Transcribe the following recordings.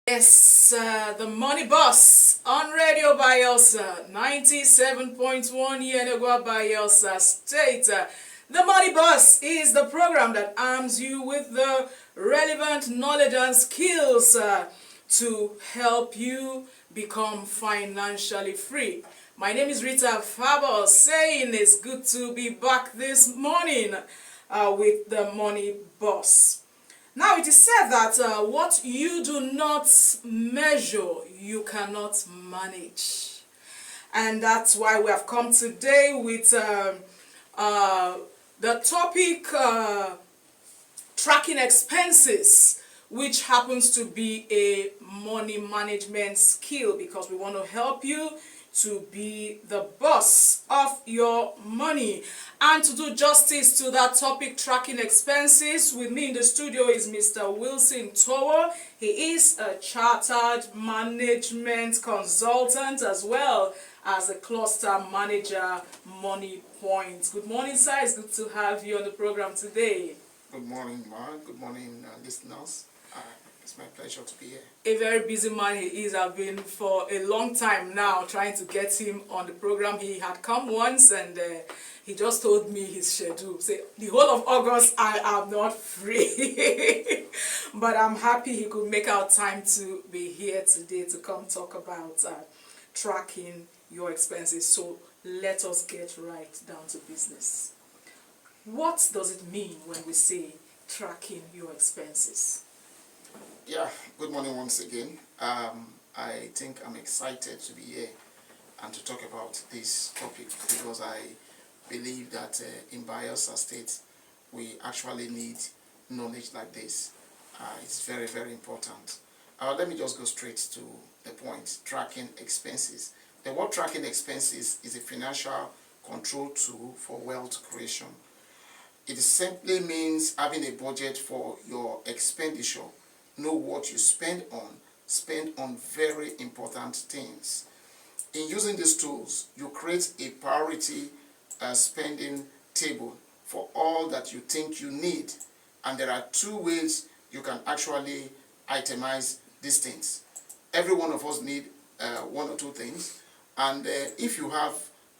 Yes, the Money Boss on Radio Bayelsa, 97.1 Yenagua Bayelsa State. The Money Boss is the program that arms you with the relevant knowledge and skills to help you become financially free. My name is Rita Fabo, saying it's good to be back this morning with the Money Boss. Now it is said that what you do not measure, you cannot manage. And that's why we have come today with the topic tracking expenses, which happens to be a money management skill, because we want to help you to be the boss of your money. And to do justice to that topic, tracking expenses, with me in the studio is Mr. Wilson Tower. He is a chartered management consultant as well as a cluster manager, Money Point. Good morning, sir. It's good to have you on the program today. Good morning, Mark. Good morning, listeners. It's my pleasure to be here. A very busy man he is. I've been for a long time now trying to get him on the program. He had come once and he just told me his schedule. Say, the whole of August I am not free. But I'm happy he could make out time to be here today to come talk about tracking your expenses. So let us get right down to business. What does it mean when we say tracking your expenses? Yeah, good morning once again. I think I'm excited to be here and to talk about this topic because I believe that in Bayelsa State we actually need knowledge like this. It's very, very important. Let me just go straight to the point, tracking expenses. The word tracking expenses is a financial control tool for wealth creation. It simply means having a budget for your expenditure. Know what you spend on very important things. In using these tools, you create a priority spending table for all that you think you need. And there are two ways you can actually itemize these things. Every one of us need one or two things. And if you have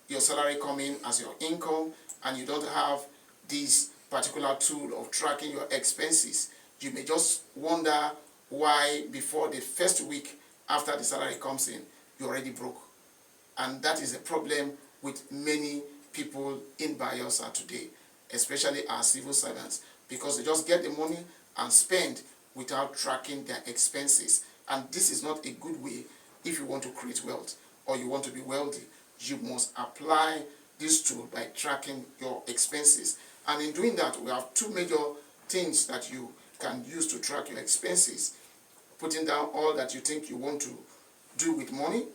your salary coming as your income and you don't have this particular tool of tracking your expenses, you may just wonder why before the first week after the salary comes in, you're already broke. And that is a problem with many people in Bayelsa today, especially our civil servants, because they just get the money and spend without tracking their expenses. And this is not a good way if you want to create wealth or you want to be wealthy. You must apply this tool by tracking your expenses. And in doing that, we have two major things that you can use to track your expenses. Putting down all that you think you want to do with money.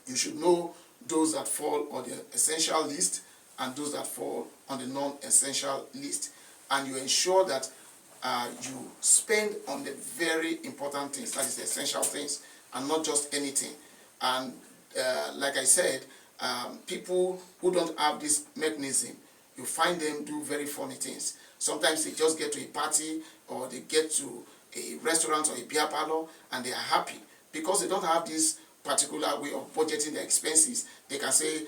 You should know those that fall on the essential list and those that fall on the non-essential list. And you ensure that you spend on the very important things, that is the essential things, and not just anything. And like I said, people who don't have this mechanism, you find them do very funny things. Sometimes they just get to a party or they get to a restaurant or a beer parlor and they are happy because they don't have this particular way of budgeting their expenses. They can say,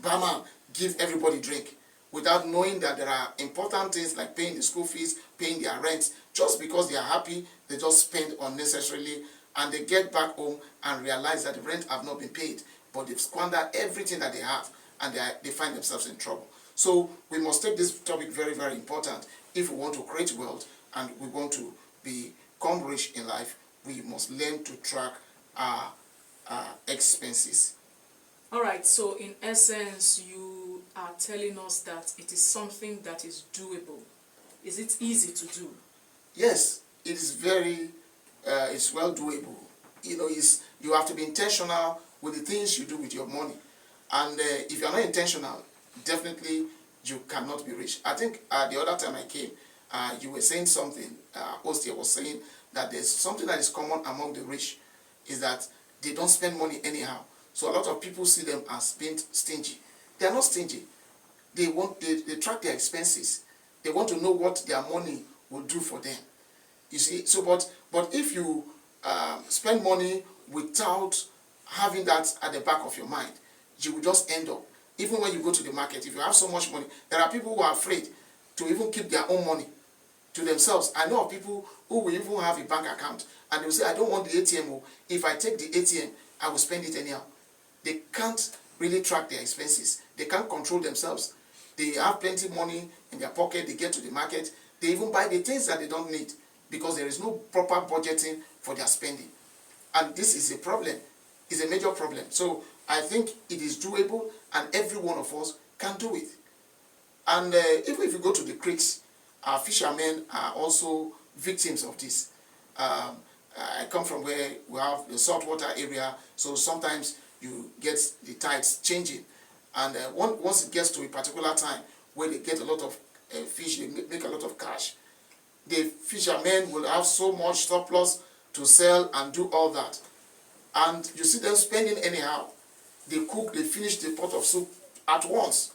Barman, give everybody drink, without knowing that there are important things like paying the school fees, paying their rent. Just because they are happy, they just spend unnecessarily and they get back home and realize that the rent have not been paid, but they've squandered everything that they have and they find themselves in trouble. So we must take this topic very, very important. If we want to create wealth and we want to become rich in life, we must learn to track our expenses. All right, so in essence, you are telling us that it is something that is doable. Is it easy to do? Yes, it is very, it's well doable. You have to be intentional with the things you do with your money. And if you're not intentional, definitely you cannot be rich. I think the other time I came, you were saying something, Ostia was saying that there's something that is common among the rich, is that they don't spend money anyhow. So a lot of people see them as being stingy. They are not stingy. They track their expenses. They want to know what their money will do for them. You see, so but if you spend money without having that at the back of your mind, you will just end up, even when you go to the market, if you have so much money, there are people who are afraid to even keep their own money to themselves. I know of people who will even have a bank account and they will say, I don't want the ATM. If I take the ATM, I will spend it anyhow. They can't really track their expenses. They can't control themselves. They have plenty of money in their pocket. They get to the market. They even buy the things that they don't need because there is no proper budgeting for their spending. And this is a problem. It's a major problem. So I think it is doable and every one of us can do it. And even if you go to the creeks, our fishermen are also victims of this. I come from where we have the saltwater area, so sometimes you get the tides changing. And once it gets to a particular time where they get a lot of fish, they make a lot of cash, the fishermen will have so much surplus to sell and do all that. And you see them spending anyhow. They cook, they finish the pot of soup at once.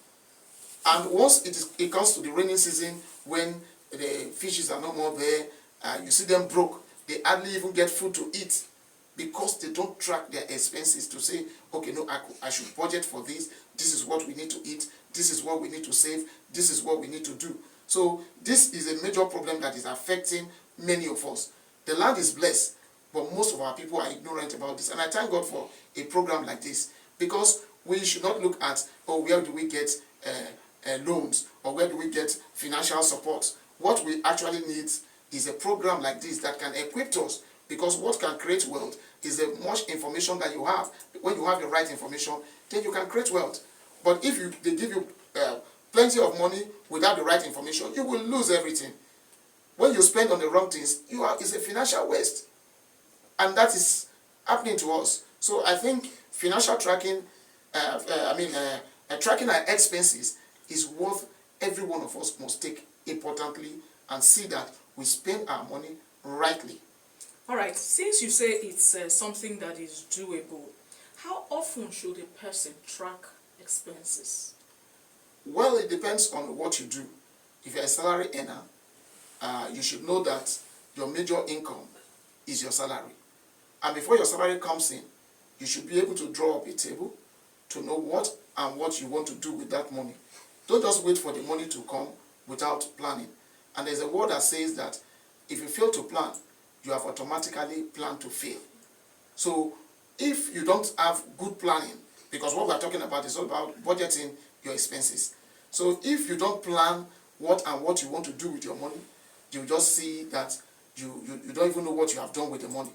And once it comes to the rainy season, when the fishes are no more there, you see them broke. They hardly even get food to eat because they don't track their expenses to say, okay, no, I should budget for this. This is what we need to eat. This is what we need to save. This is what we need to do. So this is a major problem that is affecting many of us. The land is blessed, but most of our people are ignorant about this. And I thank God for a program like this, because we should not look at, oh, where do we get loans, or where do we get financial support. What we actually need is a program like this that can equip us, because what can create wealth is the much information that you have. When you have the right information, then you can create wealth. But if they give you plenty of money without the right information, you will lose everything. When you spend on the wrong things, it's a financial waste. And that is happening to us. So I think financial tracking, tracking our expenses is what every one of us must take importantly and see that we spend our money rightly. All right, since you say it's something that is doable, how often should a person track expenses? Well, it depends on what you do. If you're a salary earner, you should know that your major income is your salary. And before your salary comes in, you should be able to draw up a table to know what and what you want to do with that money. Don't just wait for the money to come without planning. And there's a word that says that if you fail to plan, you have automatically planned to fail. So if you don't have good planning, because what we're talking about is all about budgeting your expenses. So if you don't plan what you want to do with your money, you just see that you don't even know what you have done with the money.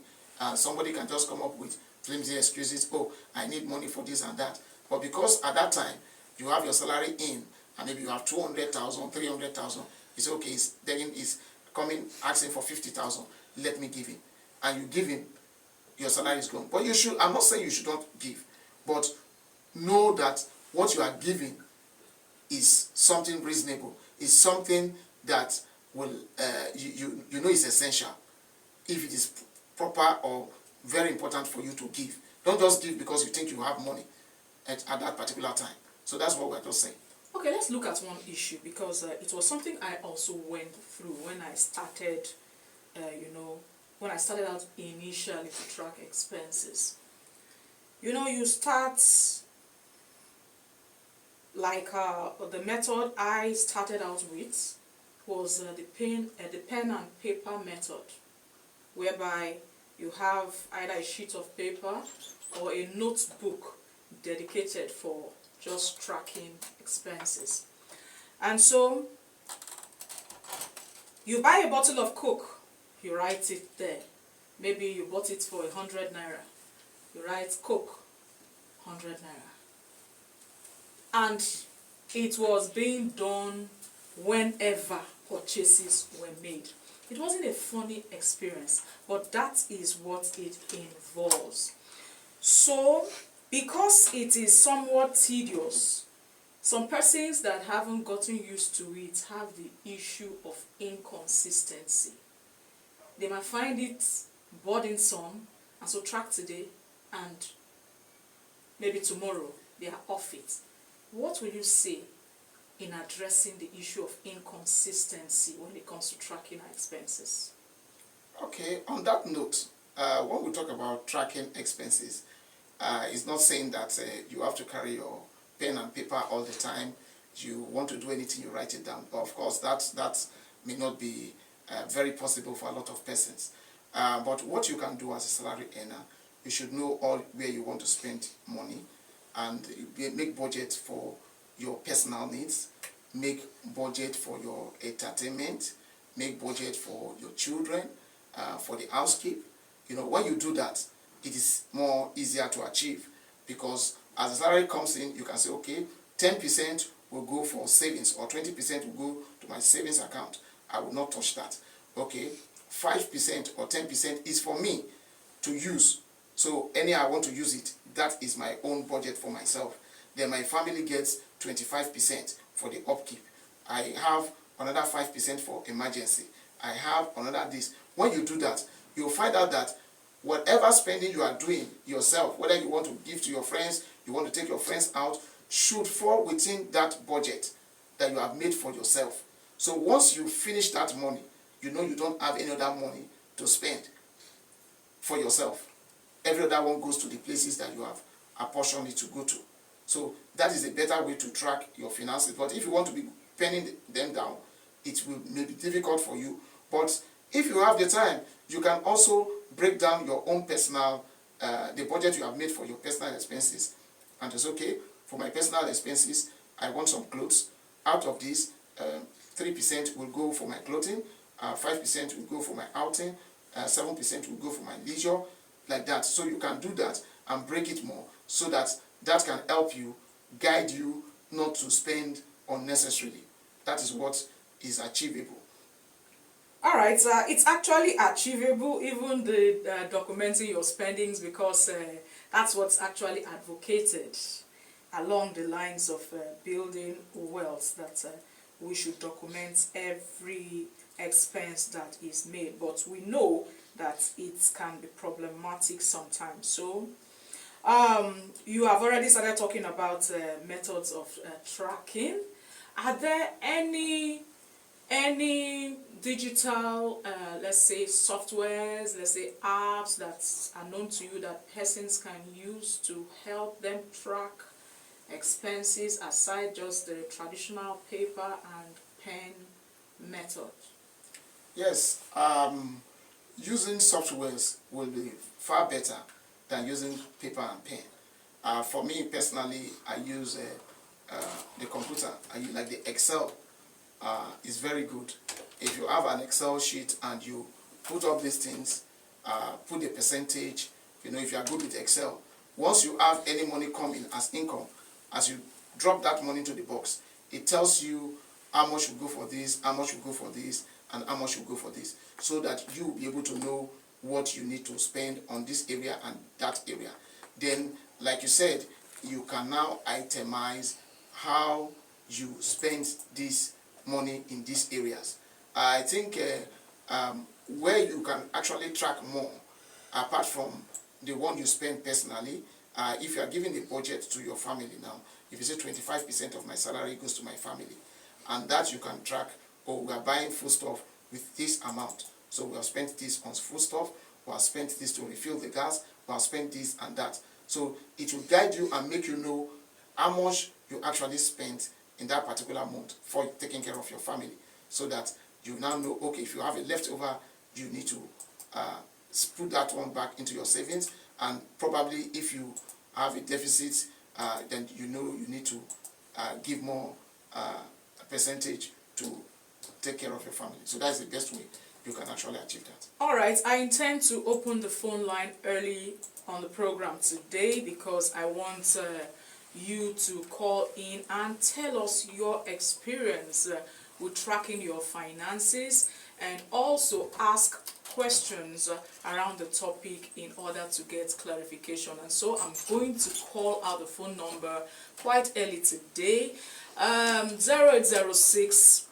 Somebody can just come up with flimsy excuses. Oh, I need money for this and that. But because at that time you have your salary in, and maybe you have 200,000, 300,000, it's okay. Then he's coming asking for 50,000. Let me give him, and you give him, your salary is gone. But you should. I'm not saying you should not give, but know that what you are giving is something reasonable. Is something that will you know is essential. If it is proper or very important for you to give, don't just give because you think you have money at that particular time. So that's what we're just saying. Okay, let's look at one issue, because it was something I also went through when I started, when I started out initially to track expenses. You start, like the method I started out with was the pen and paper method, whereby you have either a sheet of paper or a notebook dedicated for just tracking expenses. And so you buy a bottle of Coke, you write it there. Maybe you bought it for 100 naira. You write Coke, 100 naira. And it was being done whenever purchases were made. It wasn't a funny experience, but that is what it involves. So, because it is somewhat tedious, some persons that haven't gotten used to it have the issue of inconsistency. They might find it burdensome, and so track today, and maybe tomorrow they are off it. What will you say in addressing the issue of inconsistency when it comes to tracking our expenses? Okay, on that note, when we talk about tracking expenses, it's not saying that you have to carry your pen and paper all the time. You want to do anything, you write it down. But of course, that may not be very possible for a lot of persons. But what you can do as a salary earner, you should know all where you want to spend money, and make budget for your personal needs, make budget for your entertainment, make budget for your children, for the housekeep. You know, when you do that, it is more easier to achieve, because as the salary comes in, you can say, okay, 10% will go for savings, or 20% will go to my savings account. I will not touch that. Okay, 5% or 10% is for me to use. So any I want to use it, that is my own budget for myself. Then my family gets 25% for the upkeep. I have another 5% for emergency. I have another this. When you do that, you'll find out that whatever spending you are doing yourself, whether you want to give to your friends, you want to take your friends out, should fall within that budget that you have made for yourself. So once you finish that money, you know you don't have any other money to spend for yourself. Every other one goes to the places that you have apportioned it to go to. So that is a better way to track your finances. But if you want to be penning them down, it will may be difficult for you. But if you have the time, you can also break down your own personal, the budget you have made for your personal expenses. And it's okay, for my personal expenses, I want some clothes. Out of this, 3% will go for my clothing, 5% will go for my outing, 7% will go for my leisure, like that. So you can do that and break it more, so that that can help you, guide you not to spend unnecessarily. That is what is achievable. All right, it's actually achievable, even the documenting your spendings, because that's what's actually advocated along the lines of building wealth, that we should document every expense that is made. But we know that it can be problematic sometimes. So you have already started talking about methods of tracking. Are there any digital, let's say, softwares, let's say apps that are known to you that persons can use to help them track expenses aside just the traditional paper and pen method? Yes, using softwares will be far better than using paper and pen. For me personally, I use the computer. I use, like, the Excel is very good. If you have an Excel sheet and you put up these things, put the percentage, you know, if you are good with Excel, once you have any money coming as income, as you drop that money into the box, it tells you how much will go for this, how much will go for this, and how much will go for this, so that you will be able to know what you need to spend on this area and that area. Then, like you said, you can now itemize how you spend this money in these areas. I think where you can actually track more, apart from the one you spend personally, if you are giving a budget to your family now, if you say 25% of my salary goes to my family, and that you can track, oh, we are buying foodstuff with this amount, so we have spent this on foodstuff, we have spent this to refill the gas, we have spent this and that. So it will guide you and make you know how much you actually spent in that particular month for taking care of your family, so that you now know, okay, if you have a leftover, you need to put that one back into your savings, and probably if you have a deficit, then you know you need to give more percentage to take care of your family. So that's the best way you can actually achieve that. All right, I intend to open the phone line early on the program today, because I want you to call in and tell us your experience with tracking your finances, and also ask questions around the topic in order to get clarification. And so I'm going to call out the phone number quite early today. 0806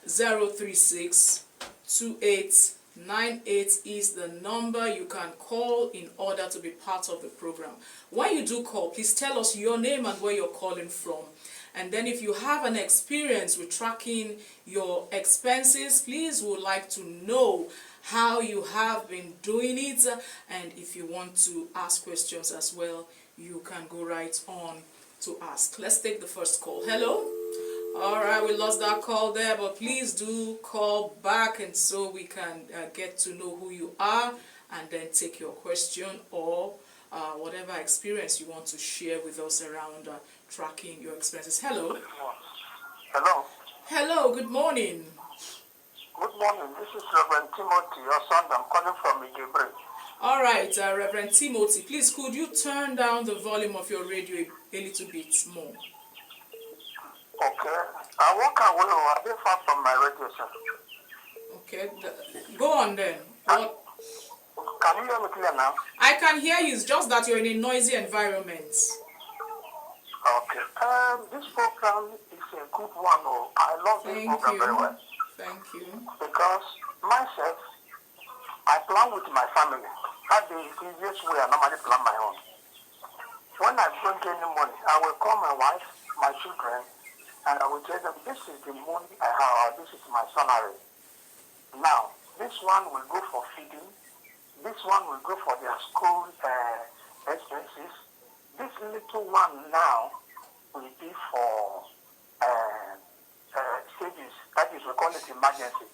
036 2898 is the number you can call in order to be part of the program. When you do call, please tell us your name and where you're calling from. And then if you have an experience with tracking your expenses, please would like to know how you have been doing it, and if you want to ask questions as well, you can go right on to ask. Let's take the first call. Hello? All right, we lost that call there, but please do call back, and so we can get to know who you are and then take your question or whatever experience you want to share with us around tracking your expenses. Hello. Hello. Hello, good morning. Good morning. This is Reverend Timothy, your son. I'm calling from Ijebre. All right, Reverend Timothy, please could you turn down the volume of your radio a little bit more? Okay. I walk away a bit far from my radio, sir. Okay, go on then. What? Can you hear me clear now? I can hear you, it's just that you're in a noisy environment. Okay. This program is a good one. Oh, I love this program very well. Thank you. Because myself, I plan with my family. That's the easiest way I normally plan my own. When I bring any money, I will call my wife, my children, and I will tell them, this is the money I have, or this is my salary. Now, this one will go for feeding. This one will go for their school expenses. This little one now will be for savings. That is, we call it emergency.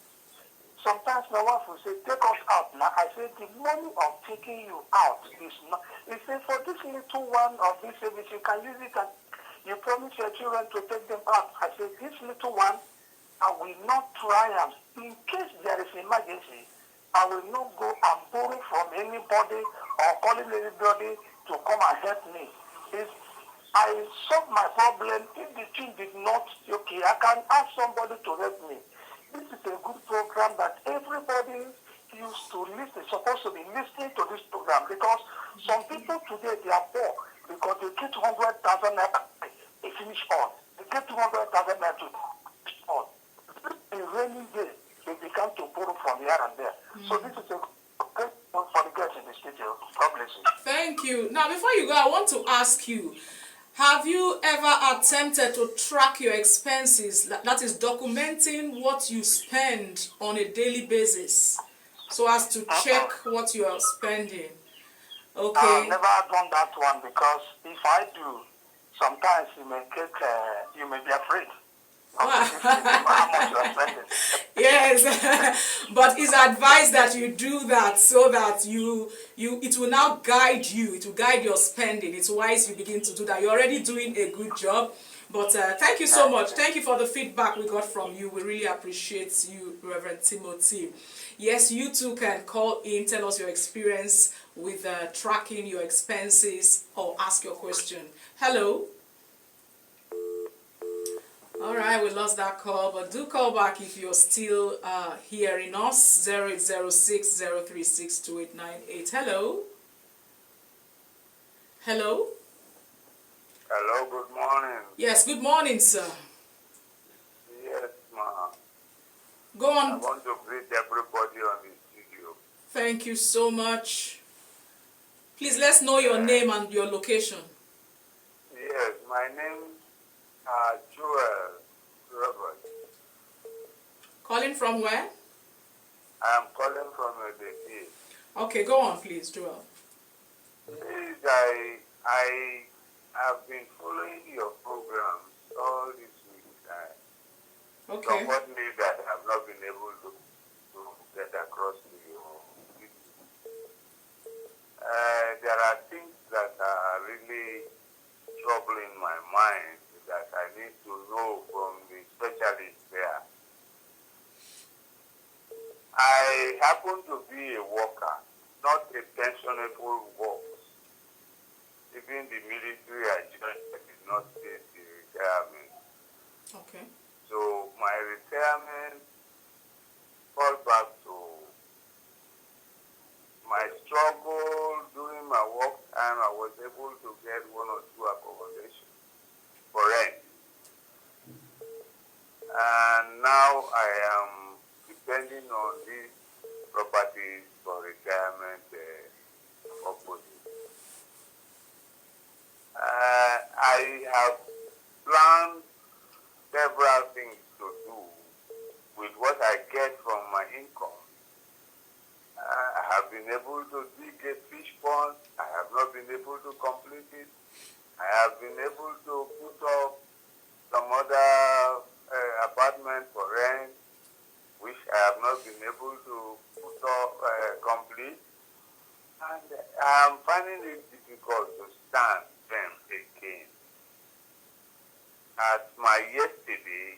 Sometimes my wife will say, take us out now. I say, the money of taking you out is not. He said, for this little one of this service, you can use it and you promise your children to take them out. I said, this little one, I will not try and, in case there is emergency, I will not go and borrow from anybody or calling anybody to come and help me. If I solve my problem, if the thing did not, okay, I can ask somebody to help me. This is a good program that everybody used to listen, supposed to be listening to this program, because some people today, they are poor because they get 100,000 naira, they finish on. They get 200,000 naira to on. In rainy day, they began to borrow from here and there. So this is a great one for the girls in the studio. God bless you. Thank you. Now, before you go, I want to ask you, have you ever attempted to track your expenses, that is documenting what you spend on a daily basis, so as to check what you are spending? Okay. I've never done that one, because if I do, sometimes you may be afraid. How much you are spending. Yes, but it's advised that you do that so that it will now guide you. It will guide your spending. It's wise you begin to do that. You're already doing a good job. But thank you so much. Thank you for the feedback we got from you. We really appreciate you, Reverend Timothy. Yes, you too can call in, tell us your experience with tracking your expenses, or ask your question. Hello. All right, we lost that call, but do call back if you're still hearing us. 0806-036-2898. Hello? Hello? Hello, good morning. Yes, good morning, sir. Yes, ma'am. Go on. I want to greet everybody on the studio. Thank you so much. Please, let's know your name and your location. Yes, my name is Joel Robert. Calling from where? I am calling from the East. Okay, go on, please, Joel. Please, I have been following your programs all this week. Okay. Unfortunately, that I have not been able to get across to you. There are things that are really troubling my mind that I need to know from the specialist there. I happen to be a worker, not a pensionable worker. Even the military I joined, I did not take the retirement. Okay. So my retirement falls back to my struggle during my work time. I was able to get one or two accommodations for rent. And now I am depending on these properties for retirement purposes. I have planned several things to do with what I get from my income. been able to dig a fish pond. I have not been able to complete it. I have been able to put up some other apartment for rent, which I have not been able to put up complete. And I'm finding it difficult to stand them again. At my yesterday,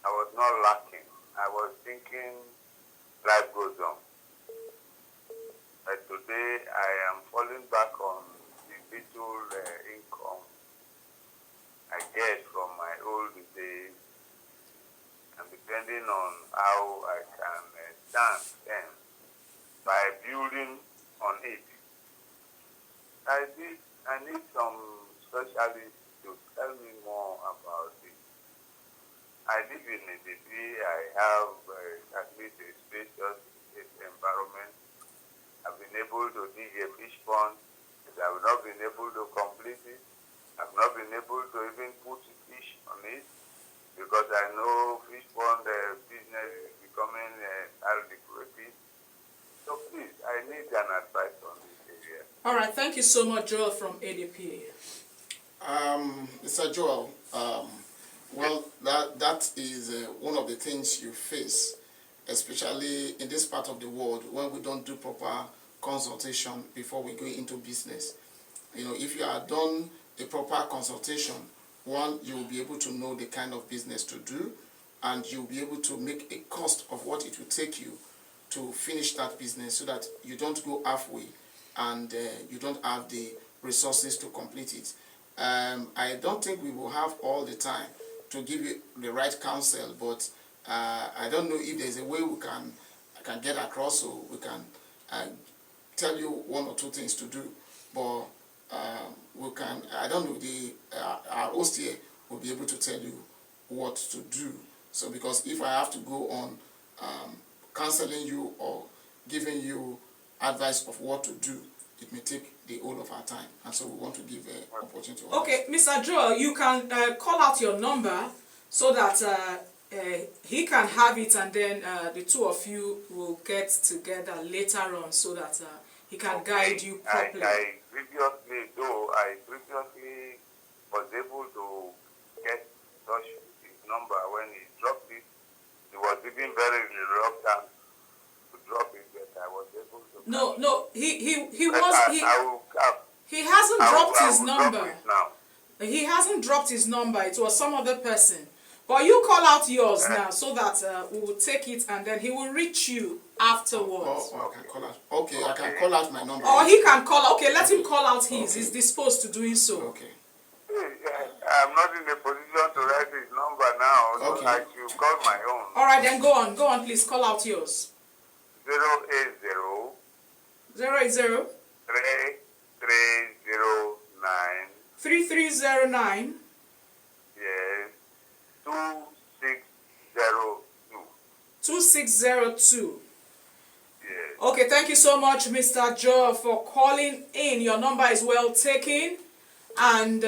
I was not lacking. I was thinking life goes on. But today, I am falling back on the little income I get from my old days, and depending on how I can stand them by building on it. I need some specialists to tell me more about it. I live in a city. I have at least a spacious environment. I've been able to dig a fish pond, but I have not been able to complete it. I've not been able to even put fish on it because I know fish pond business is becoming lucrative. So please, I need an advice on this area. All right, thank you so much, Joel from ADP. Mr. Joel, well, that is one of the things you face, especially in this part of the world when we don't do proper consultation before we go into business. You know, if you are done a proper consultation, one, you will be able to know the kind of business to do, and you'll be able to make a cost of what it will take you to finish that business so that you don't go halfway and you don't have the resources to complete it. I don't think we will have all the time to give you the right counsel, but I don't know if there's a way we can get across, so we can tell you one or two things to do. But we can, I don't know, our host here will be able to tell you what to do. So because if I have to go on counseling you or giving you advice of what to do, it may take the whole of our time, and so we want to give an opportunity to Okay, Mr. Joel, you can call out your number so that he can have it, and then the two of you will get together later on so that he can guide you properly. I previously was able to get in touch with his number when he dropped it. He was even very reluctant to drop it, but I was able to. No, he hasn't dropped his number. He hasn't dropped his number. It was some other person. But you call out yours now so that we will take it, and then he will reach you afterwards. I can call out. Okay, I can call out my number. Or he can call. Okay, let him call out his. Okay. He's disposed to doing so. Okay. I'm not in a position to write his number now, so I should call my own. All right, then go on, please. Call out yours. 080 080 3309 Yes. 2602. Yes. Okay, thank you so much, Mr. Joe, for calling in. Your number is well taken, and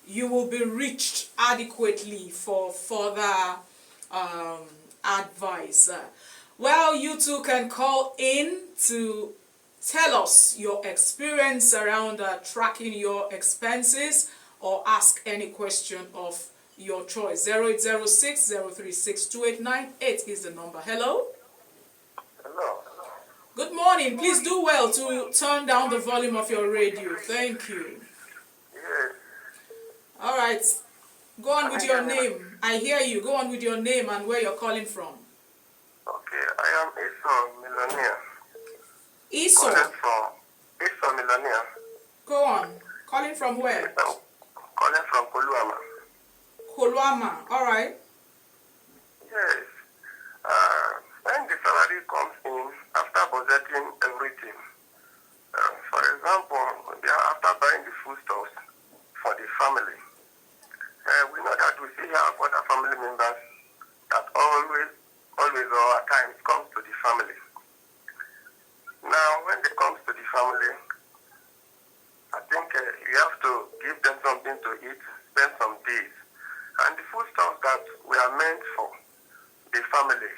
you will be reached adequately for further advice. Well, you too can call in to tell us your experience around tracking your expenses or ask any question of your choice. 0806-036-2898 is the number. Hello? Hello. Good morning. Please do well to turn down the volume of your radio. Thank you. Yes. All right. Go on with your name. I hear you. Go on with your name and where you're calling from. Okay, I am Esau Millionaire. Esau? Calling from Esau Millionaire. Go on. Calling from where? Calling from Koluama. Koluama. All right. Yes. When the salary comes in, after budgeting everything, for example, after buying the foodstuffs for the family, we know that we still have other family members that always or at times comes to the family. Now, when it comes to the family, I think you have to give them something to eat, spend some days. And the foodstuffs that we are meant for the family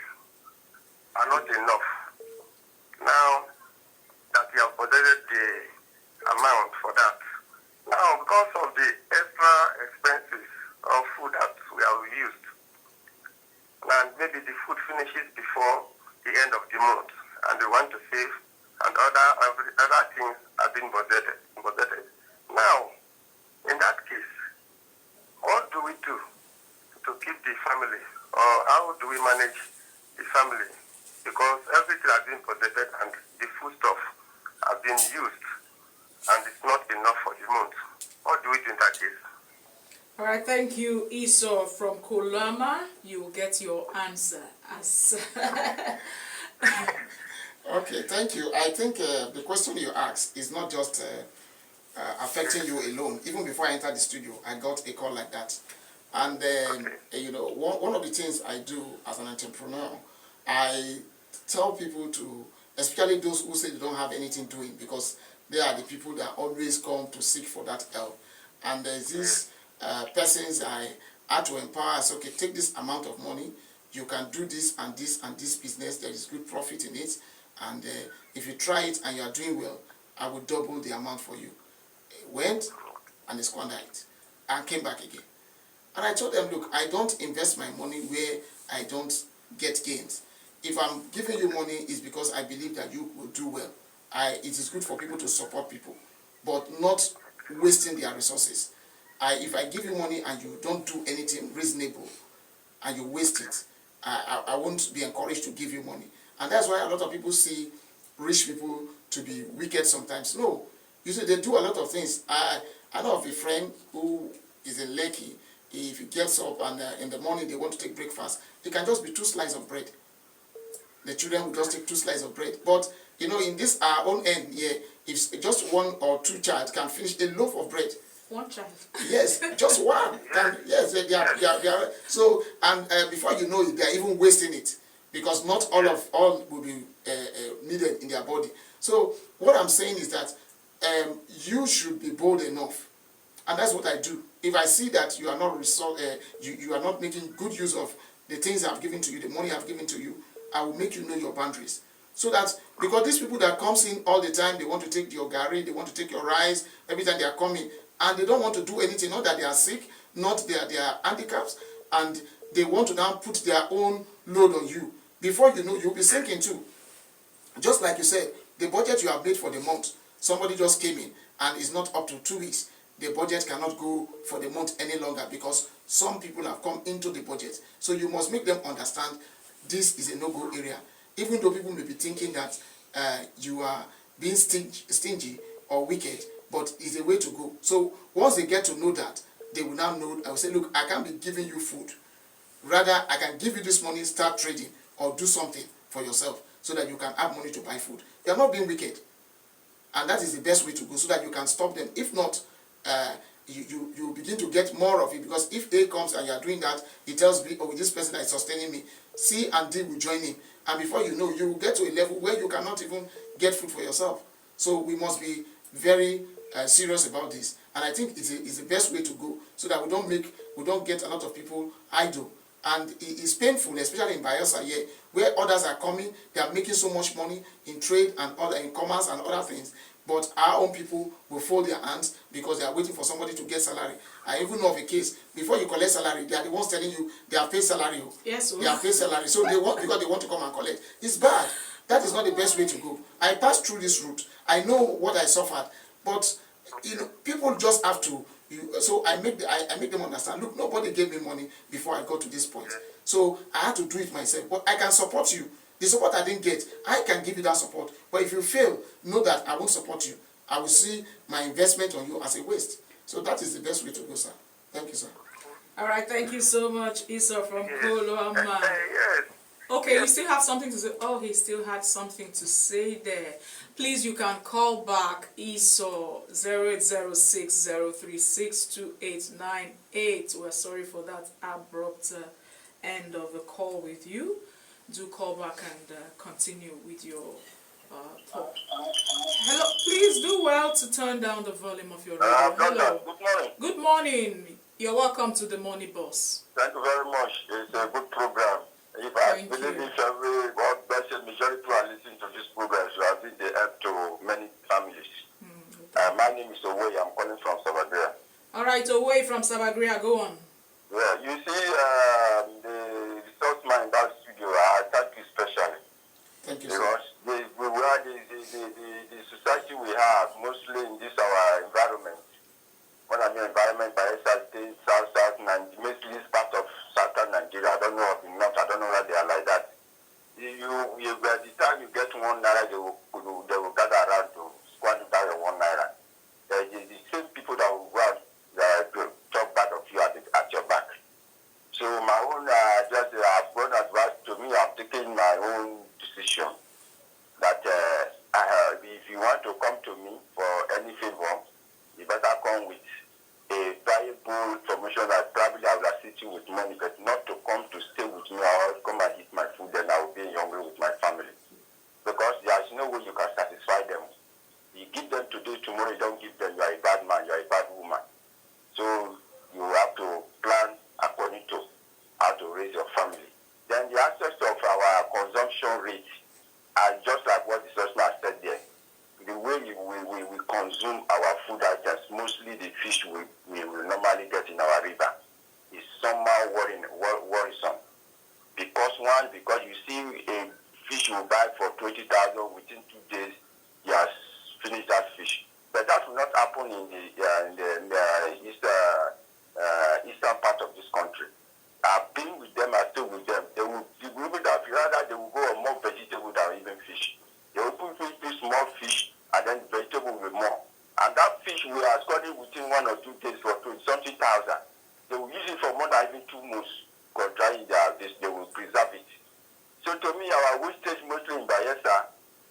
are not enough. Now, you have budgeted the amount for that. Now, because of the extra expenses of food that we have used, and maybe the food finishes before the end of the month, and we want to save, and other things have been budgeted. Now, in that case, what do we do to keep the family, or how do we manage the family? Because everything has been budgeted and the food stuff has been used, and it's not enough for the month. What do we do in that case? All right, thank you, Esau from Kolama. You will get your answer. Okay, thank you. I think the question you asked is not just affecting you alone. Even before I entered the studio, I got a call like that. And you know, one of the things I do as an entrepreneur, I tell people to, especially those who say they don't have anything doing, because they are the people that always come to seek for that help. And there's these persons I had to empower. I say, okay, take this amount of money. You can do this and this and this business. There is good profit in it. And if you try it and you are doing well, I will double the amount for you. Went and they squandered it and came back again. And I told them, look, I don't invest my money where I don't get gains. If I'm giving you money, it's because I believe that you will do well. It is good for people to support people, but not wasting their resources. If I give you money and you don't do anything reasonable and you waste it, I won't be encouraged to give you money. And that's why a lot of people see rich people to be wicked sometimes. No, you see, they do a lot of things. I know of a friend who is in Lekki. If he gets up and in the morning they want to take breakfast, it can just be 2 slices of bread. The children will just take 2 slices of bread. But, you know, in this our own end here, if just 1 or 2 child can finish a loaf of bread. 1 child. Yes, just one. Yes, they are. So, and before you know it, they are even wasting it, because not all will be needed in their body. So, what I'm saying is that you should be bold enough, and that's what I do. If I see that you are not you are not making good use of the things I've given to you, the money I've given to you, I will make you know your boundaries. So that, because these people that comes in all the time, they want to take your gari, they want to take your rice, every time they are coming, and they don't want to do anything, not that they are sick, not their handicaps, and they want to now put their own load on you. Before you know, you'll be sinking too. Just like you said, the budget you have made for the month, somebody just came in and is not up to 2 weeks. The budget cannot go for the month any longer, because some people have come into the budget. So you must make them understand this is a no-go area. Even though people may be thinking that you are being stingy or wicked, but it's a way to go. So once they get to know that, they will now know. I will say, look, I can't be giving you food. Rather, I can give you this money, start trading, or do something for yourself so that you can have money to buy food. You are not being wicked. And that is the best way to go, so that you can stop them. If not, you begin to get more of it, because if A comes and you are doing that, he tells B, oh, this person that is sustaining me, C and D will join in. And before you know, you will get to a level where you cannot even get food for yourself. So we must be very serious about this. And I think it's the best way to go, so that we don't get a lot of people idle. And it's painful, especially in Bayelsa here, where others are coming, they are making so much money in trade and in commerce and other things. But our own people will fold their hands because they are waiting for somebody to get salary. I even know of a case, before you collect salary, they are the ones telling you they have paid salary. Yes, they have paid salary. So they want, because they want to come and collect. It's bad. That is not the best way to go. I passed through this route. I know what I suffered. But you know, people just have to. So I make them understand. Look, nobody gave me money before I got to this point. So I had to do it myself. But I can support you. The support I didn't get, I can give you that support. But if you fail, know that I won't support you. I will see my investment on you as a waste. So that is the best way to go, sir. Thank you, sir. All right, thank you so much, Isa from Koloma. Okay, you still have something to say? Oh, he still had something to say there. Please, you can call back Esau 0806-036-2898. We're sorry for that abrupt end of the call with you. Do call back and continue with your talk. Hello, please do well to turn down the volume of your radio. Hello. Good morning. Good morning. You're welcome to the Money Boss. Thank you very much. It's a good program. If I Thank believe you. if every God blessed majority who are listening to this program, so I've been the help to many families. My name is Owe. I'm calling from Sabadell. All right, away from Sabagria, go on. Yeah, you see, the resource man in that studio, I thank you especially. Thank you, sir. Because the society we have, mostly in this our environment, when I mean environment, Bayelsa State, South, mostly this part of southern Nigeria, I don't know of the north, I don't know where they are like that. By the time you get 1 naira, they will gather around to squander down your 1 naira. The same people that will go out talk bad of you at your back. So my own, I've gone advice to me, I've taken my own decision that if you want to come to me for any favor, you better come with a valuable promotion that probably I will assist you with money, but not to come to stay with me or come and eat my food, then I will be hungry with my family. Because there's no way you can satisfy them. You give them today, tomorrow you don't give them, you are a bad man, you are a bad woman. So you have to plan according to how to raise your family. Then the aspect of our consumption rate, just like what the salesman said there, the way we consume our food items, mostly the fish we will normally get in our river, is somehow worrisome. Because you see a fish you buy for 20,000 within 2 days, he has finished that fish. But that will not happen in the eastern part of this country. I've been with them, I stay with them. They will go on more vegetable than even fish. They will put small fish and then vegetable will be more. And that fish we are scoring within 1 or 2 days for 20-something thousand. They will use it for more than even 2 months. Because they will preserve it. So to me, our wastage mostly in Bayelsa,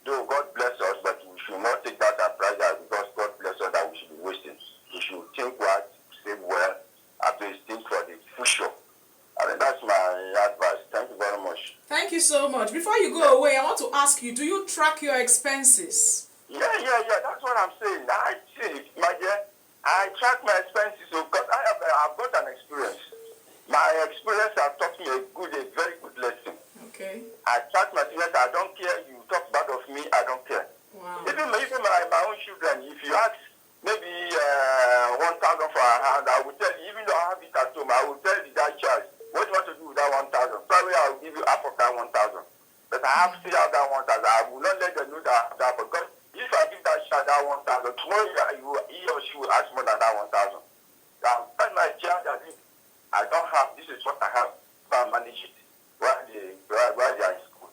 though God bless us, but we should not take that as pride because God bless us that we should be wasting. We should think well, save well, at least think for the future. I mean, that's my advice. Thank you very much. Thank you so much. Before you go away, I want to ask you, do you track your expenses? Yeah. That's what I'm saying. My dear, I track my expenses because I've got an experience. My experience has taught me a very good lesson. Okay. I track my expenses. I don't care. You talk bad of me. I don't care. Wow. Even my own children, if you ask maybe 1,000 for a hand, I will tell you, even though I have it at home, I will tell that child, what do you want to do with that 1,000? Probably I will give you half of that 1,000. But I have still have that 1,000. I will not let them know that because if I give that child that 1,000, tomorrow he or she will ask more than that 1,000. Now, when my child that I don't have, this is what I have, so I manage it while they are in school.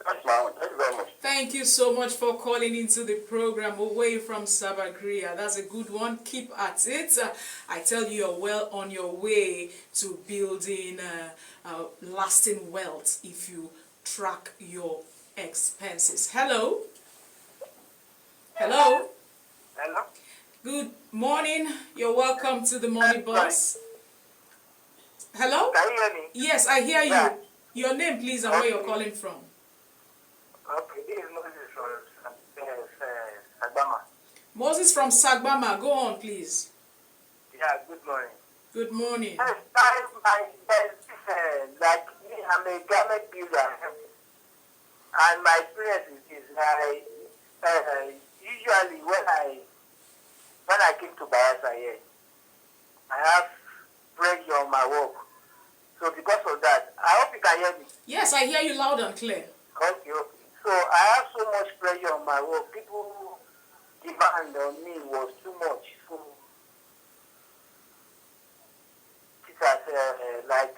That's my own. Thank you very much. Thank you so much for calling into the program away from Sabagria. That's a good one. Keep at it. I tell you, you're well on your way to building lasting wealth if you track your expenses. Hello? Hello? Hello? Good morning. You're welcome to the Money Bus. Hello? Can you hear me? Yes, I hear you. Yeah. Your name, please, and where you're calling from. Okay, this is Moses from Sagbama. Moses from Sagbama. Go on, please. Yeah, good morning. Good morning. Like me, I'm a garment builder, and my experience is usually when I came to Bayelsa here, I have pressure on my work. So because of that, I hope you can hear me. Yes, I hear you loud and clear. Okay. So I have so much pressure on my work. People demand on me was too much. So it has like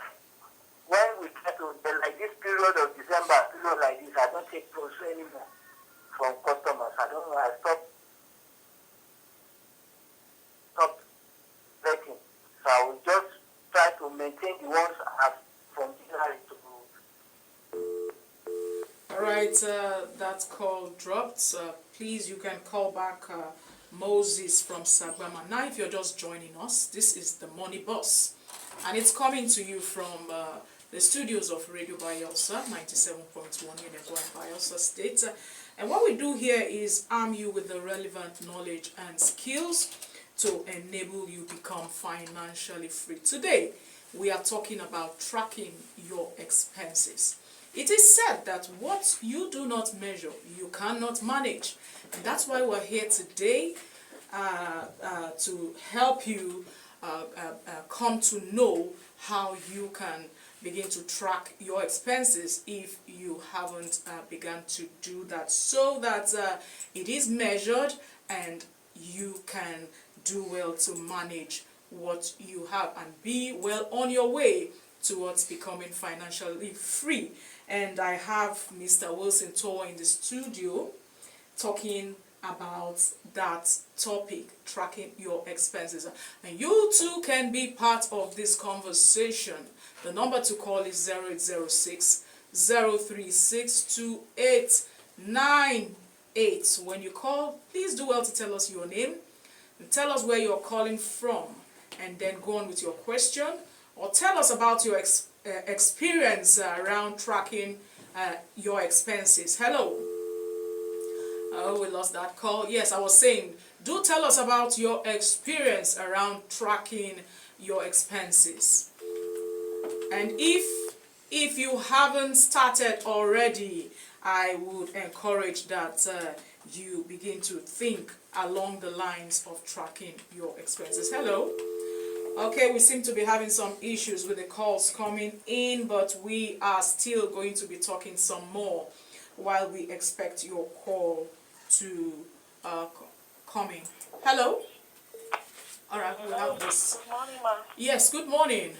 when we get to like this period of December, period like this, I don't take calls anymore from customers. I don't know. I stop betting. So I will just try to maintain the ones I have from January to. All right, that call dropped. Please, you can call back Moses from Sagbama. Now, if you're just joining us, this is the Money Bus, and it's coming to you from the studios of Radio Bayelsa, 97.1 in Bayelsa State. And what we do here is arm you with the relevant knowledge and skills to enable you become financially free. Today, we are talking about tracking your expenses. It is said that what you do not measure, you cannot manage. And that's why we're here today to help you come to know how you can begin to track your expenses if you haven't begun to do that, so that it is measured and you can do well to manage what you have and be well on your way towards becoming financially free. And I have Mr. Wilson Toa in the studio talking about that topic, tracking your expenses. And you too can be part of this conversation. The number to call is 0806 036 2898. When you call, please do well to tell us your name and tell us where you're calling from, and then go on with your question, or tell us about your experience around tracking your expenses. Hello. Oh, we lost that call. Yes, I was saying, do tell us about your experience around tracking your expenses. And if you haven't started already, I would encourage that you begin to think along the lines of tracking your expenses. Hello. Okay, we seem to be having some issues with the calls coming in, but we are still going to be talking some more while we expect your call to come in. Hello? All right, we have this. Good morning, ma. Yes, good morning.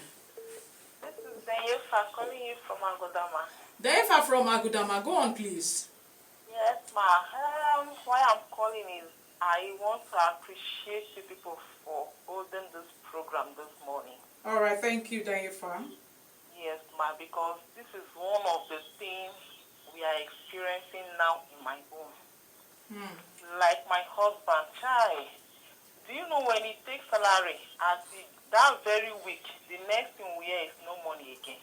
This is Denyefa calling you from Agodama. Denyefa from Agudama, go on please. Yes, ma. Why I'm calling is I want to appreciate you people for holding this program this morning. All right, thank you, Denyefa. Yes, ma, because this is one of the things we are experiencing now in my home. Like my husband, Chai. Do you know when he takes salary, that very week, the next thing we hear is no money again.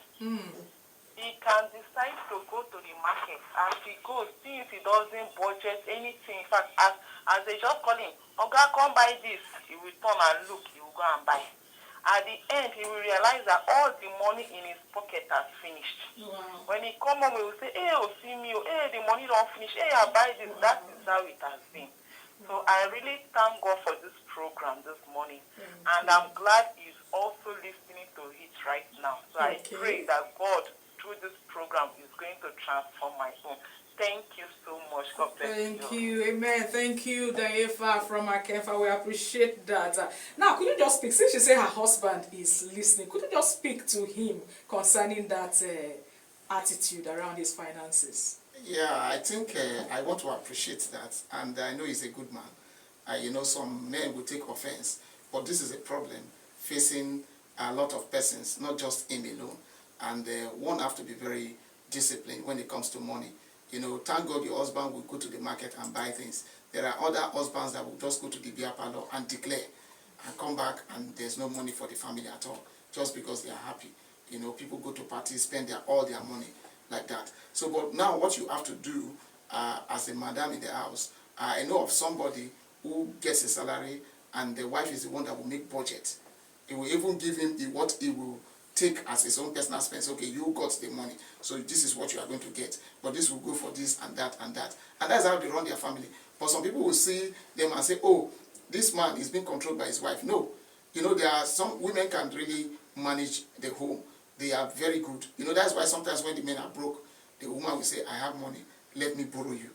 He can decide to go to the market. As he goes, since he doesn't budget anything, in fact, as they just call him, Oga, come buy this, he will turn and look, he will go and buy. At the end, he will realize that all the money in his pocket has finished. Wow. When he come home, he will say, hey, oh, see me, hey, the money don't finish, hey, I buy this. Wow. That is how it has been. So I really thank God for this program this morning. And I'm glad he's also listening to it right now. So I pray that God, through this program, is going to transform my home. Thank you so much. God bless you. Thank you. Amen. Thank you, Denyefa from Akefa. We appreciate that. Now, could you just speak, since you say her husband is listening, could you just speak to him concerning that attitude around his finances? Yeah, I think I want to appreciate that, and I know he's a good man. You know, some men will take offense, but this is a problem facing a lot of persons, not just him alone. And one have to be very disciplined when it comes to money. You know, thank God your husband will go to the market and buy things. There are other husbands that will just go to the beer parlor and declare and come back and there's no money for the family at all, just because they are happy. You know, people go to parties, spend all their money like that. So, but now what you have to do as a madam in the house, I know of somebody who gets a salary and the wife is the one that will make budget. It will even give him what he will take as his own personal expense. Okay, you got the money, so this is what you are going to get. But this will go for this and that and that. And that's how they run their family. But some people will see them and say, oh, this man is being controlled by his wife. No. You know, there are some women can really manage the home. They are very good. You know, that's why sometimes when the men are broke, the woman will say, I have money, let me borrow you.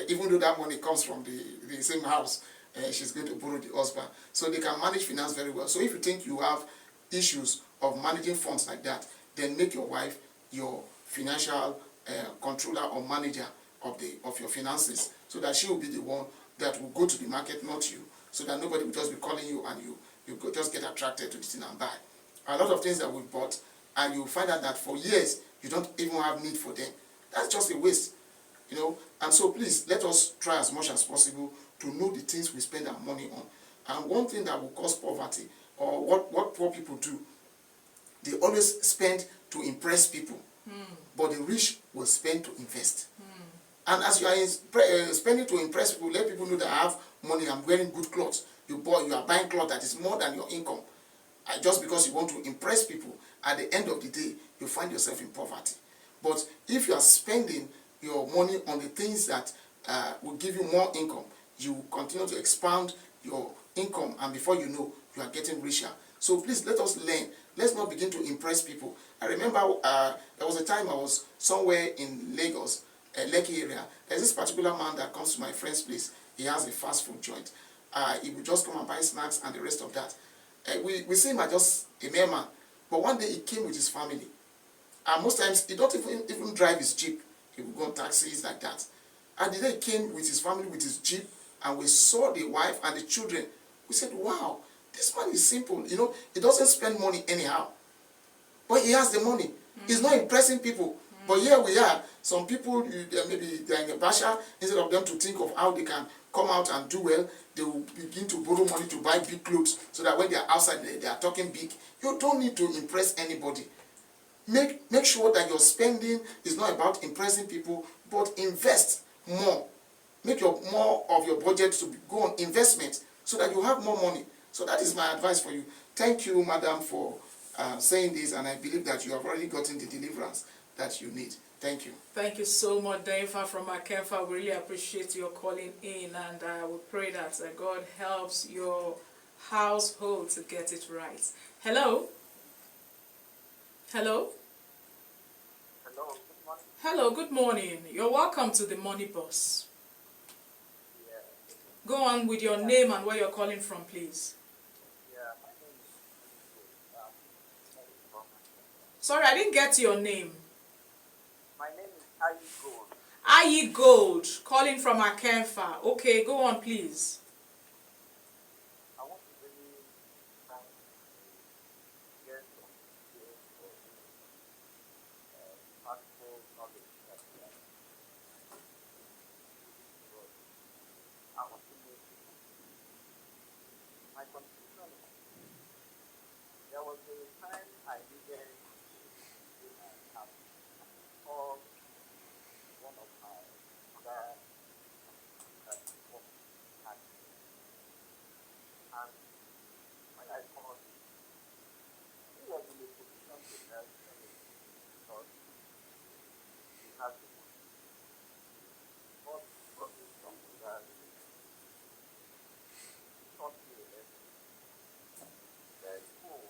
Even though that money comes from the same house, she's going to borrow the husband. So they can manage finance very well. So if you think you have issues of managing funds like that, then make your wife your financial controller or manager of your finances, so that she will be the one that will go to the market, not you, so that nobody will just be calling you and you just get attracted to this thing and buy. A lot of things that we've bought, and you find out that for years you don't even have need for them. That's just a waste, you know. And so please, let us try as much as possible to know the things we spend our money on. And one thing that will cause poverty, or what poor people do, they always spend to impress people, but the rich will spend to invest. And as you are spending to impress people, let people know that I have money, I'm wearing good clothes. You are buying clothes that is more than your income. just because you want to impress people, at the end of the day, you find yourself in poverty. But if you are spending your money on the things that will give you more income, you continue to expand your income, and before you know, you are getting richer. So please, let us learn. Let's not begin to impress people. I remember there was a time I was somewhere in Lagos, Lekki area. There's this particular man that comes to my friend's place. He has a fast food joint. He would just come and buy snacks and the rest of that. We see him as just a mere man. But one day he came with his family. And most times he don't even drive his jeep. He would go on taxis like that. And the day he came with his family, with his jeep, and we saw the wife and the children, we said, wow, this man is simple. You know, he doesn't spend money anyhow. But he has the money. He's not impressing people. But here we are. Some people, maybe they're in a basha, instead of them to think of how they can come out and do well, they will begin to borrow money to buy big clothes, so that when they are outside, they are talking big. You don't need to impress anybody. Make sure that your spending is not about impressing people, but invest more. Make more of your budget to go on investment, so that you have more money. So that is my advice for you. Thank you, madam, for saying this, and I believe that you have already gotten the deliverance that you need. Thank you. Thank you so much, Daifa from Akenfa. We really appreciate your calling in, and we pray that God helps your household to get it right. Hello? Hello? Hello, good morning. Hello, good morning. You're welcome to the Money Boss. Yeah, Go on with your name and where you're calling from, please. yeah, my name is Sorry, I didn't get your name. My name is Ayi Gold. Ayi Gold, calling from Akenfa. Okay, go on, please. I want to really get some details for the practical knowledge that we have. I want to make my confusion. There was a time I needed to have called one of my other that work at, and when I called him, he was in a position to help me because he had the money. But probably something that taught me a lesson that, oh,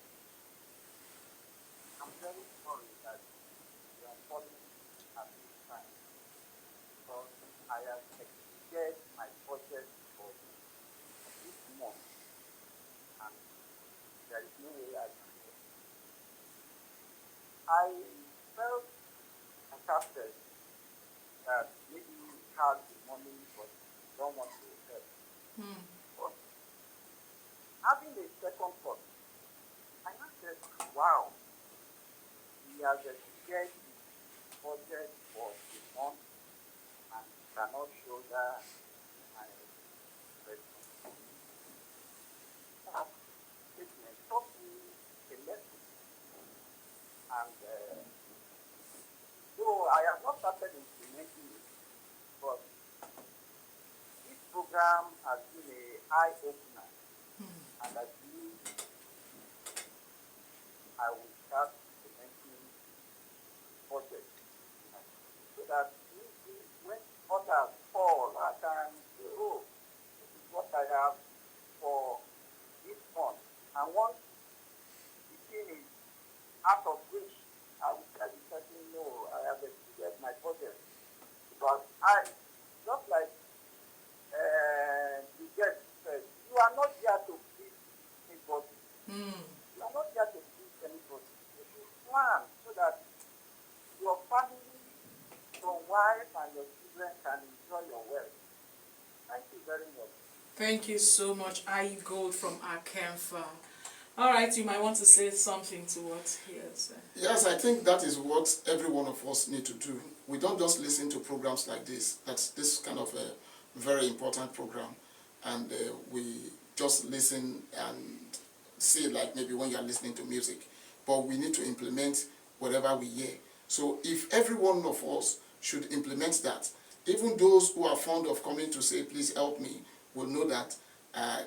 I'm very sorry that you are falling at this time because I have exceeded my budget for this month and there is no way I can help. I felt sarcastic that maybe he has the money but don't want to help. But having a second thought, I now said, wow, he has exceeded his budget for the month and cannot shoulder my responsibility. That statement taught me a lesson. And though I have not started implementing it, but this program has been an eye-opener. And I believe I will start implementing budget so that when others fall, I can say, oh, this is what I have for this month. And once the thing is out of reach, I will tell the person, no, I have exceeded my budget. Because just like the guest said, you are not here to please anybody. You are not here to please anybody. You should plan so that your family, your wife, and your children can enjoy your wealth. Thank you very much. Thank you so much, Ayi Gold from Akenfa. All right, you might want to say something to what he has said. Yes, I think that is what every one of us need to do. We don't just listen to programs like this. That's this kind of a very important program. And we just listen and see it like maybe when you're listening to music. But we need to implement whatever we hear. So if every one of us should implement that, even those who are fond of coming to say, please help me, will know that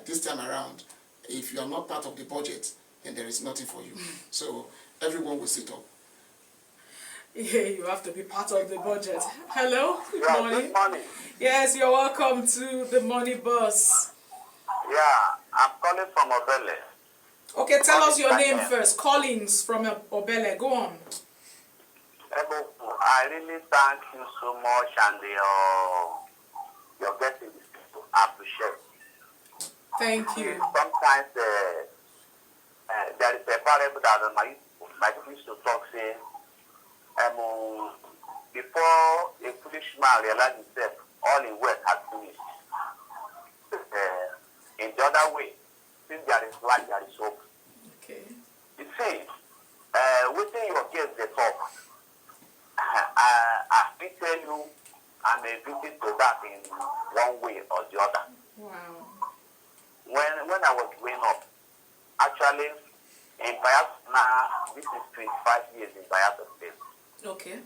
this time around, if you are not part of the budget, and there is nothing for you. So everyone will sit up. Yeah, you have to be part of the budget. Hello, good Yeah, morning. good morning. Yes, you're welcome to the Money Bus. Yeah, I'm calling from Obele. Okay, tell us your name Daniel. first. Collins from Obele. Go on. I really thank you so much and your getting this people. I appreciate it. Thank you. Sometimes there is a parable that my people used to talk saying, before a foolish man realizes himself, all in wealth has finished. In the other way, since there is life, there is hope. Okay. You see, within your case, they talk. I will tell you, I'm a victim to that in one way or the other. Wow. When I was growing up, actually, in Bayelsa now, this is 25 years in Bayelsa State. Okay.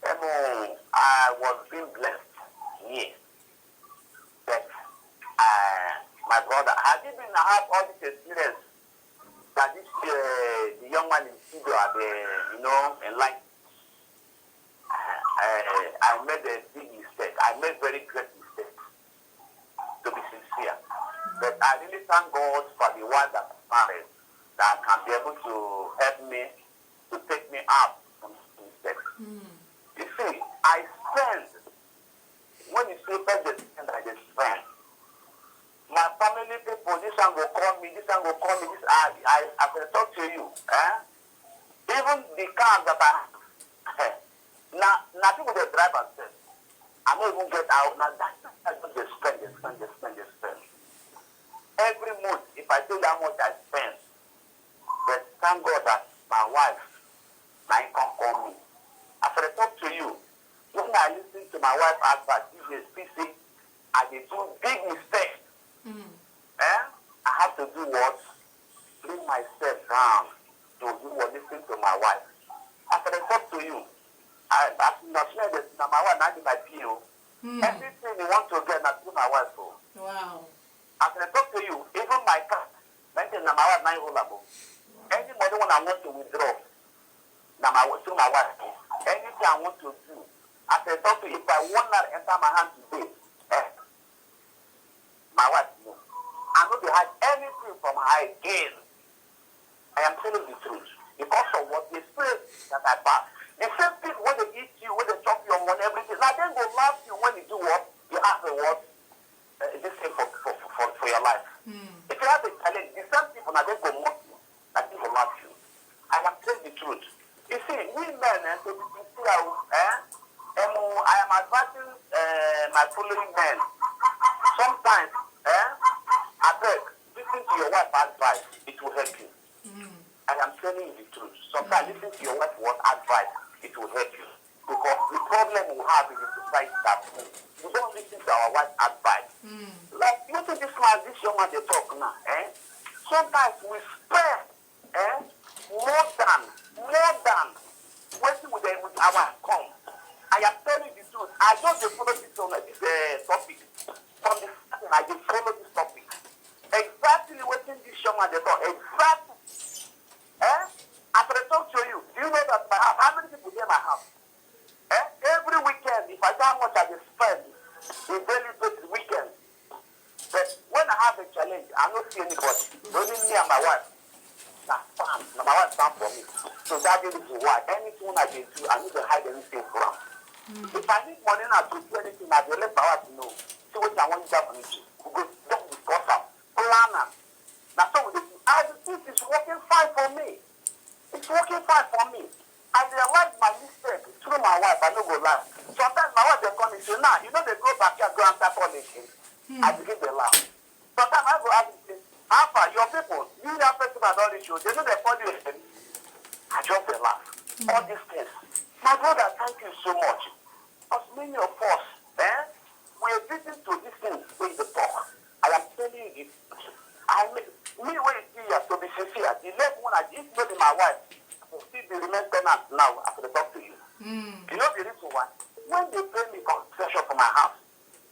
I was being blessed here. But my brother, has he been have all this experience that this the young man in studio had in life? I made a big mistake. I made very great mistake, to be sincere. But I really thank God for the one that married that can be able to help me to take me out from mistakes. You see, I spend, when you say first the spend, I just spend. My family people, this one will call me, this one will call me, this I will talk to you. Even the cars that I have, now people they drive and sell. I don't even get out. Now that's just they spend. Every month, if I tell you how much I spend, but thank God that my wife, my income call me. After I talk to you, when I listen to my wife advice, she say, I did do big mistake. I have to do what? Bring myself down to do what? Listen to my wife. After I talk to you, I not sure that my wife not my PO. Everything you want to get, not do my wife for. Wow. After I talk to you, even my car, maintain my wife nine holdable. Anybody when I want to withdraw, now my through my wife. Anything I want to do, after I talk to you, if I want to enter my hand today, my wife no. I know they had anything from her again. I am telling the truth. Because of what the spirit that I pass. The same people when they eat you, when they chop your money, everything. Now then go laugh you when you do what? You have the what? This thing for your life. If you have a challenge, the same people now then go mock you. Now they will laugh you. I am telling the truth. You see, we men, to be sincere, I am advising my following men. Sometimes, I beg, listen to your wife's advice, it will help you. I am telling you the truth. Sometimes listen to your wife's advice, it will help you. Because the problem we have in the society that we don't listen to our wife's advice. Like, look at this young man they talk now. Sometimes we spend more than waiting with our come. I am telling you the truth. I just follow this topic. From the starting, I just follow this topic. Exactly what this young man they talk. Exactly. After I talk to you, do you know that my house, how many people near my house? Every weekend, if I know how much I just spend in daily basis weekend. But when I have a challenge, I don't see anybody. Only me and my wife. Now my wife stand for me. So that is why anything I can do, I need to hide anything from. If I need money now to do anything, I will let my wife know. See what I want to do. We go don't discuss them. Plan them. Now so this is working fine for me. It's working fine for me. I realize my mistake through my wife. I don't go lie. Sometimes my wife they come and say, nah, you know they go back here, go after politics. I begin to laugh. Sometimes I go ask them, how far your people, you have festival all these shows, they know they call you again. I just laugh. All these things. My brother, thank you so much. Because many of us, we are listening to these things when they talk. I am telling you, me when you see you to be sincere, the left one I just know my wife will still be remain tenant now after they talk to you. You know the reason why? When they pay me concession for my house,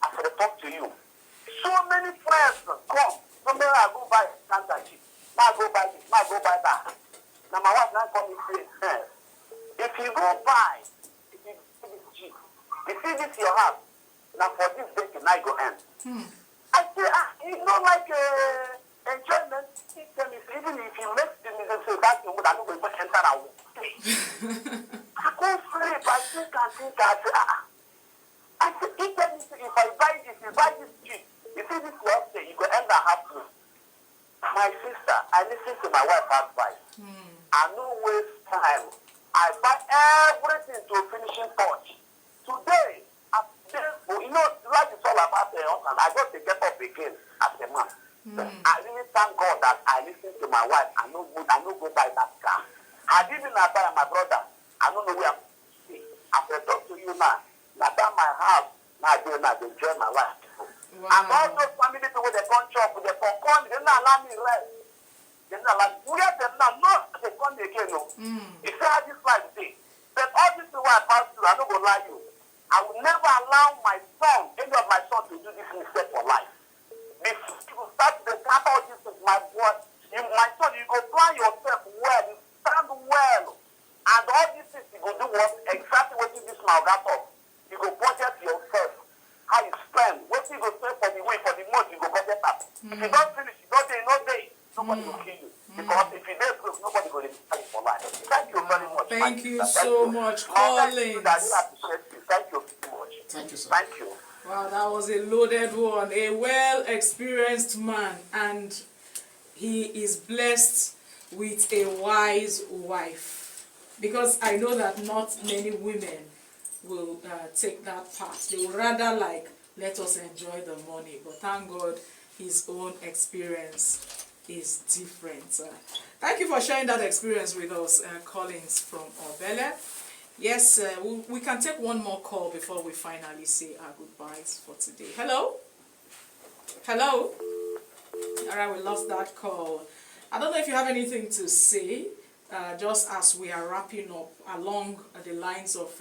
after they talk to you, so many friends come. Somewhere I go buy cancer cheap. Now I go buy If you go buy, if you see this cheap, you see this your house, now for this day tonight go end. I say, you know, like enjoyment. He tell me, even if you make the music say that you would not go to enter a wall. I go sleep, I think, I say, I say, he tell me, if I buy this, you buy this cheap, you see this your day, you go end a half room. My sister, I listen to my wife's advice. I no waste time. I buy everything to a finishing touch. Today, you know, life is all about the husband. I got to get up again as a man. I really thank God that I listen to my wife. I know go buy that car. I didn't buy my brother. I don't know where I'm going. As I talk to you now, I buy my house. Now I enjoy my life. Wow. And all those family people, they come chop, they come, they don't allow me rest. They don't allow me. We have them now, not they come again, no. It's how this life is. But all this is what I pass through, I don't go lie you. I will never allow my son, any of my sons, to do this mistake for life. Before you start to gather all this with my boy, my son, you go plan yourself well, you stand well, and all these things you go do what exactly what you this now got up. You go budget yourself, how you spend, what you go spend for the week, for the month, you go budget up. If you don't finish, you don't day, no day, nobody will kill you. Because if you don't close, nobody will retire you for life. Thank you very much. Thank you so much, Collins. Thank you so much. Thank you, sir. Thank you. Wow, that was a loaded one. A well-experienced man, and he is blessed with a wise wife. Because I know that not many women will take that part. They would rather like, let us enjoy the money. But thank God, his own experience is different. Thank you for sharing that experience with us, Collins from Obele. Yes, we can take one more call before we finally say our goodbyes for today. Hello? Hello? All right, we lost that call. I don't know if you have anything to say, just as we are wrapping up along the lines of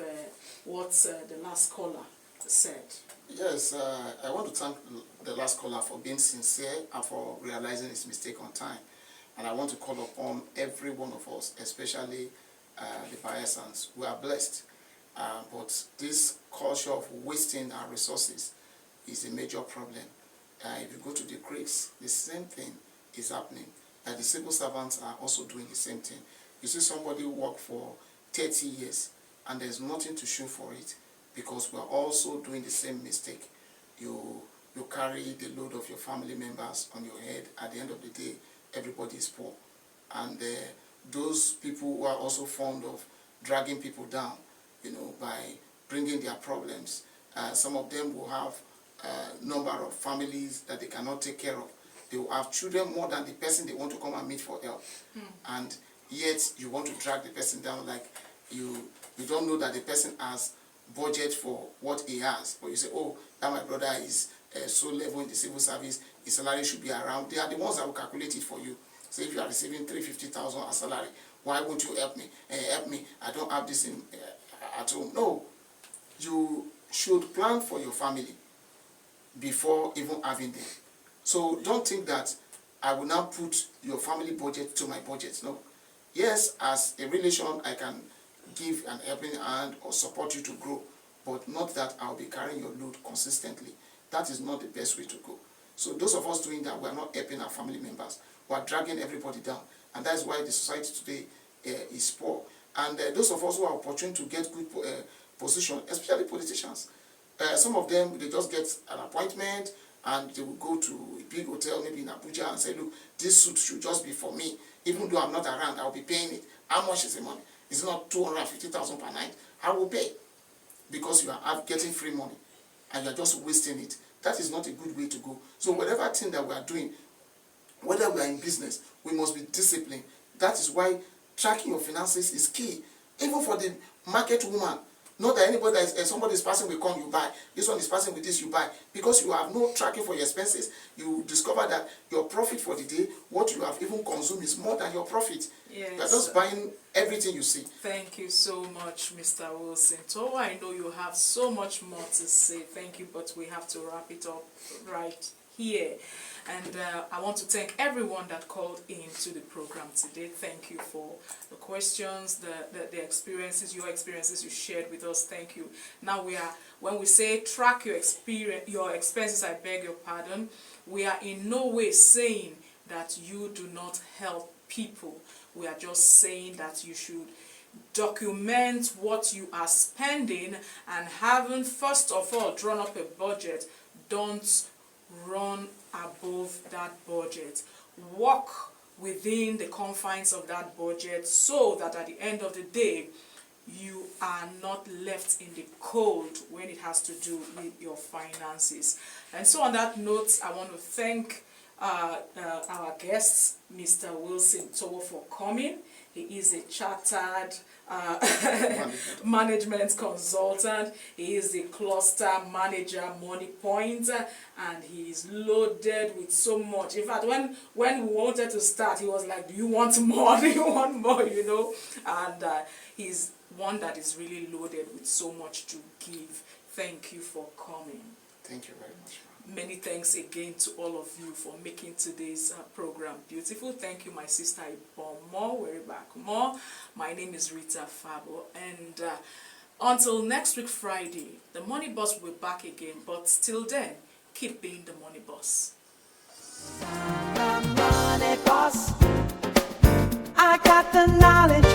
what the last caller said. Yes, I want to thank the last caller for being sincere and for realizing his mistake on time. And I want to call upon every one of us, especially the Bayelsans. We are blessed, but this culture of wasting our resources is a major problem. If you go to the Greeks, the same thing is happening. The civil servants are also doing the same thing. You see somebody work for 30 years and there's nothing to show for it, because we are also doing the same mistake. You carry the load of your family members on your head. At the end of the day, everybody is poor. And those people who are also fond of dragging people down, you know, by bringing their problems. Some of them will have a number of families that they cannot take care of. They will have children more than the person they want to come and meet for help. And yet you want to drag the person down like you don't know that the person has budget for what he has. But you say, oh, that my brother is so level in the civil service, his salary should be around. They are the ones that will calculate it for you. So if you are receiving 350,000 as salary, why won't you help me? Help me. I don't have this in at home. No. You should plan for your family before even having them. So don't think that I will now put your family budget to my budget. No. Yes, as a relation, I can give an helping hand or support you to grow, but not that I'll be carrying your load consistently. That is not the best way to go. So those of us doing that, we are not helping our family members. We are dragging everybody down. And that's why the society today is poor. And those of us who are opportune to get good position, especially politicians, some of them, they just get an appointment and they will go to a big hotel, maybe in Abuja, and say, look, this suit should just be for me. Even though I'm not around, I'll be paying it. How much is the money? It's not 250,000 per night. I will pay. Because you are getting free money and you are just wasting it. That is not a good way to go. So whatever thing that we are doing, whether we are in business, we must be disciplined. That is why tracking your finances is key. Even for the market woman. Not that anybody somebody is passing with corn, you buy. This one is passing with this, you buy. Because you have no tracking for your expenses, you discover that your profit for the day, what you have even consumed is more than your profit. Yes. You are just buying everything you see. Thank you so much, Mr. Wilson. I know you have so much more to say. Thank you, but we have to wrap it up right here. And I want to thank everyone that called in to the program today. Thank you for the questions, the experiences, your experiences you shared with us. Thank you. Now when we say track your expenses, I beg your pardon, we are in no way saying that you do not help people. We are just saying that you should document what you are spending, and having first of all drawn up a budget, don't run above that budget. Work within the confines of that budget so that at the end of the day you are not left in the cold when it has to do with your finances. And so on that note, I want to thank our guest, Mr. Wilson Towo, for coming. He is a chartered management consultant. He is the cluster manager, Money Point, and he is loaded with so much. In fact, when we wanted to start, he was like, "Do you want more? Do you want more?" You know, and he's one that is really loaded with so much to give. Thank you for coming. Thank you very much. Many thanks again to all of you for making today's program beautiful. Thank you, my sister Ibomo. We're back more. My name is Rita Fabo, and until next week Friday, the Money Boss will be back again. But till then, keep being the Money Boss. The Money Boss. I got the knowledge.